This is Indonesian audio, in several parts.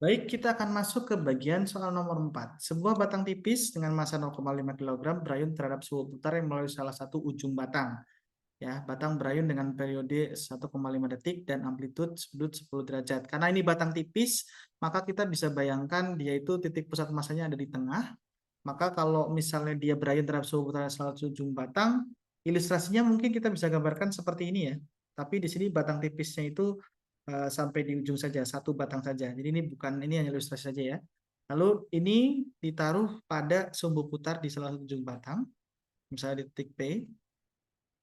Baik, kita akan masuk ke bagian soal nomor 4. Sebuah batang tipis dengan massa 0,5 kg berayun terhadap suhu putar yang melalui salah satu ujung batang. Ya, batang berayun dengan periode 1,5 detik dan amplitude sudut 10 derajat. Karena ini batang tipis, maka kita bisa bayangkan dia itu titik pusat massanya ada di tengah. Maka kalau misalnya dia berayun terhadap suhu putar salah satu ujung batang, ilustrasinya mungkin kita bisa gambarkan seperti ini ya. Tapi di sini batang tipisnya itu sampai di ujung saja, satu batang saja. Jadi ini bukan, ini hanya ilustrasi saja ya. Lalu ini ditaruh pada sumbu putar di salah satu ujung batang, misalnya di titik P,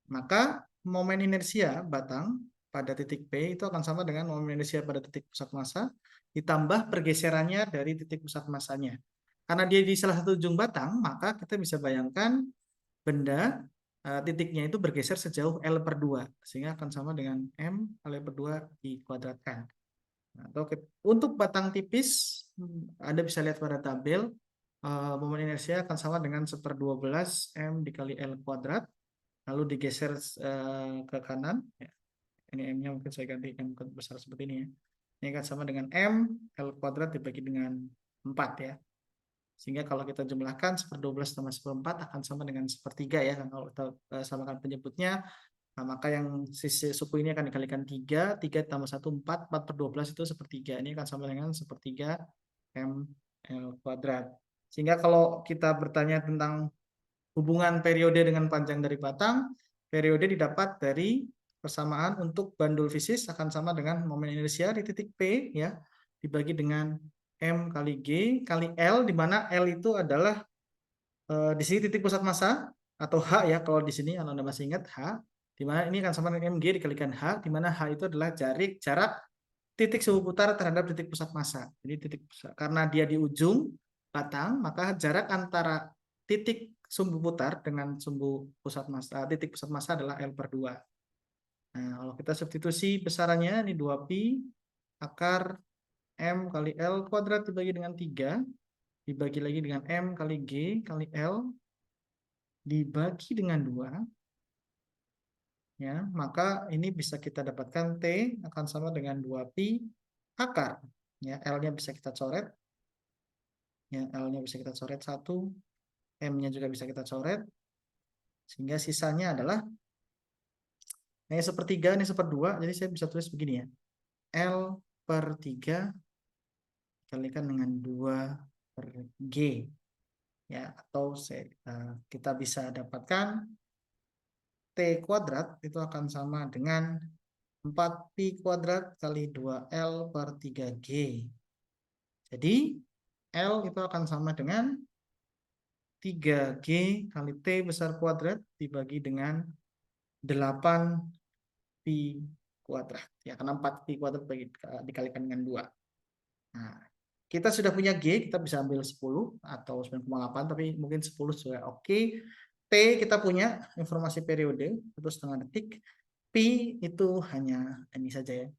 maka momen inersia batang pada titik P itu akan sama dengan momen inersia pada titik pusat massa ditambah pergeserannya dari titik pusat massanya. Karena dia di salah satu ujung batang, maka kita bisa bayangkan benda titiknya itu bergeser sejauh L per 2, sehingga akan sama dengan M kali per 2 dikuadratkan. Nah, untuk batang tipis, Anda bisa lihat pada tabel, momen inersia akan sama dengan 1/12 M dikali L kuadrat, lalu digeser ke kanan. Ya, ini M-nya mungkin saya ganti M besar seperti ini ya. Ini akan sama dengan M L kuadrat dibagi dengan 4 ya. Sehingga kalau kita jumlahkan 1/12 tambah 1/4 akan sama dengan 1/3 ya. Kalau kita samakan penyebutnya, nah, maka yang sisi suku ini akan dikalikan 3, 3 tambah 1, 4, 4/12 itu 1/3. Ini akan sama dengan 1/3 M L kuadrat. Sehingga kalau kita bertanya tentang hubungan periode dengan panjang dari batang, periode didapat dari persamaan untuk bandul fisis akan sama dengan momen inersia di titik P ya, dibagi dengan M kali G kali L, di mana L itu adalah di sini titik pusat massa atau H ya, kalau di sini kalau Anda masih ingat H, di mana ini akan sama dengan mg dikalikan H, di mana H itu adalah jarak titik suhu putar terhadap titik pusat massa. Jadi karena dia di ujung batang, maka jarak antara titik sumbu putar dengan sumbu pusat massa, titik pusat massa adalah L per 2. Nah, kalau kita substitusi besarannya ini 2pi akar M kali L kuadrat dibagi dengan 3, dibagi lagi dengan M kali G kali L dibagi dengan 2, ya, maka ini bisa kita dapatkan T akan sama dengan 2pi akar, ya, L-nya bisa kita coret, ya, L-nya bisa kita coret 1, M-nya juga bisa kita coret, sehingga sisanya adalah, ini sepertiga, ini seperdua, jadi saya bisa tulis begini ya, L per 3 dikalikan dengan 2 per G, ya, atau kita bisa dapatkan T kuadrat itu akan sama dengan 4pi kuadrat kali 2L per 3G. Jadi, L itu akan sama dengan 3G kali T besar kuadrat dibagi dengan 8pi kuadrat. Ya, karena 4pi kuadrat dikalikan dengan 2. Nah, kita sudah punya G, kita bisa ambil 10 atau 9,8, tapi mungkin 10 sudah oke. T kita punya informasi periode, 1,5 detik. Pi itu hanya ini saja ya,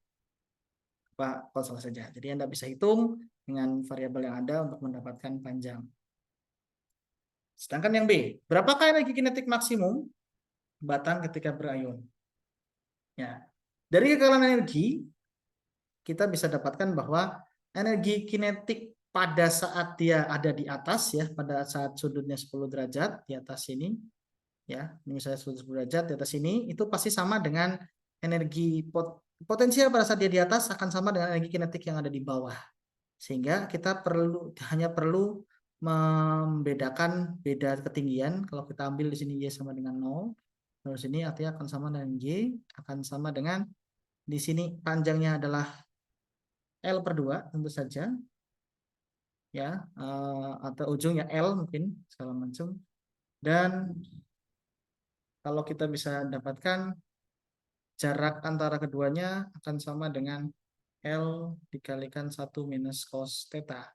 konsol saja. Jadi Anda bisa hitung dengan variabel yang ada untuk mendapatkan panjang. Sedangkan yang B, berapakah energi kinetik maksimum batang ketika berayun? Ya, dari kekalahan energi kita bisa dapatkan bahwa energi kinetik pada saat dia ada di atas ya, pada saat sudutnya 10 derajat di atas sini ya, ini misalnya sudut 10 derajat di atas ini, itu pasti sama dengan energi potensial pada saat dia di atas akan sama dengan energi kinetik yang ada di bawah. Sehingga kita hanya perlu membedakan beda ketinggian. Kalau kita ambil di sini Y sama dengan 0, terus sini artinya akan sama dengan Y, akan sama dengan di sini panjangnya adalah L per 2 tentu saja ya, atau ujungnya L mungkin segala macam. Dan kalau kita bisa dapatkan jarak antara keduanya akan sama dengan L dikalikan 1 minus cos theta.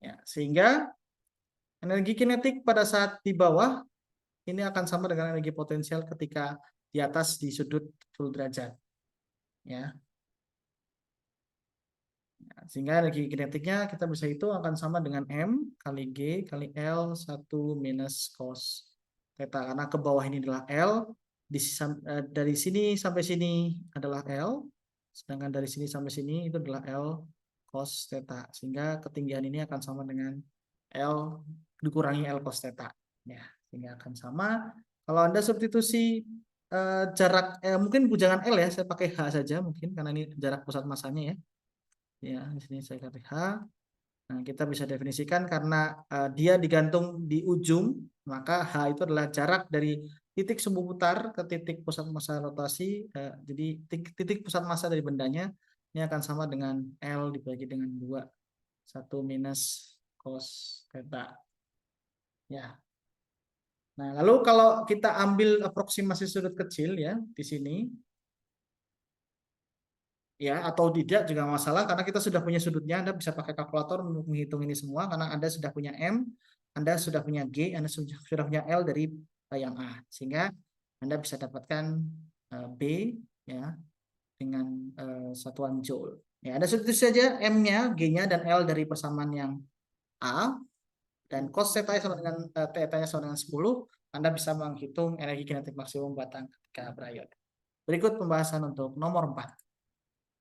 Ya, sehingga energi kinetik pada saat di bawah ini akan sama dengan energi potensial ketika di atas di sudut 10 derajat. Ya. Sehingga energi kinetiknya kita bisa hitung akan sama dengan M kali G kali L 1 minus cos theta. Karena ke bawah ini adalah L, dari sini sampai sini adalah L, sedangkan dari sini sampai sini itu adalah L cos theta. Sehingga ketinggian ini akan sama dengan L dikurangi L cos theta. Ya, sehingga akan sama. Kalau Anda substitusi jarak, mungkin jangan L ya, saya pakai H saja mungkin karena ini jarak pusat masanya ya. Ya, di sini saya kasih H. Nah, kita bisa definisikan karena dia digantung di ujung, maka H itu adalah jarak dari titik sumbu putar ke titik pusat massa rotasi. Jadi titik pusat massa dari bendanya ini akan sama dengan L dibagi dengan 2. 1 minus cos theta. Ya. Nah, lalu kalau kita ambil aproksimasi sudut kecil ya di sini, ya atau tidak juga masalah karena kita sudah punya sudutnya. Anda bisa pakai kalkulator untuk menghitung ini semua karena Anda sudah punya M, Anda sudah punya G, Anda sudah punya L dari yang A, sehingga Anda bisa dapatkan B ya dengan satuan joule. Ya, Anda substitusi saja M-nya, G-nya dan L dari persamaan yang A dan cos theta sama dengan theta-nya sama dengan 10, Anda bisa menghitung energi kinetik maksimum batang ketika berayon. Berikut pembahasan untuk nomor 4.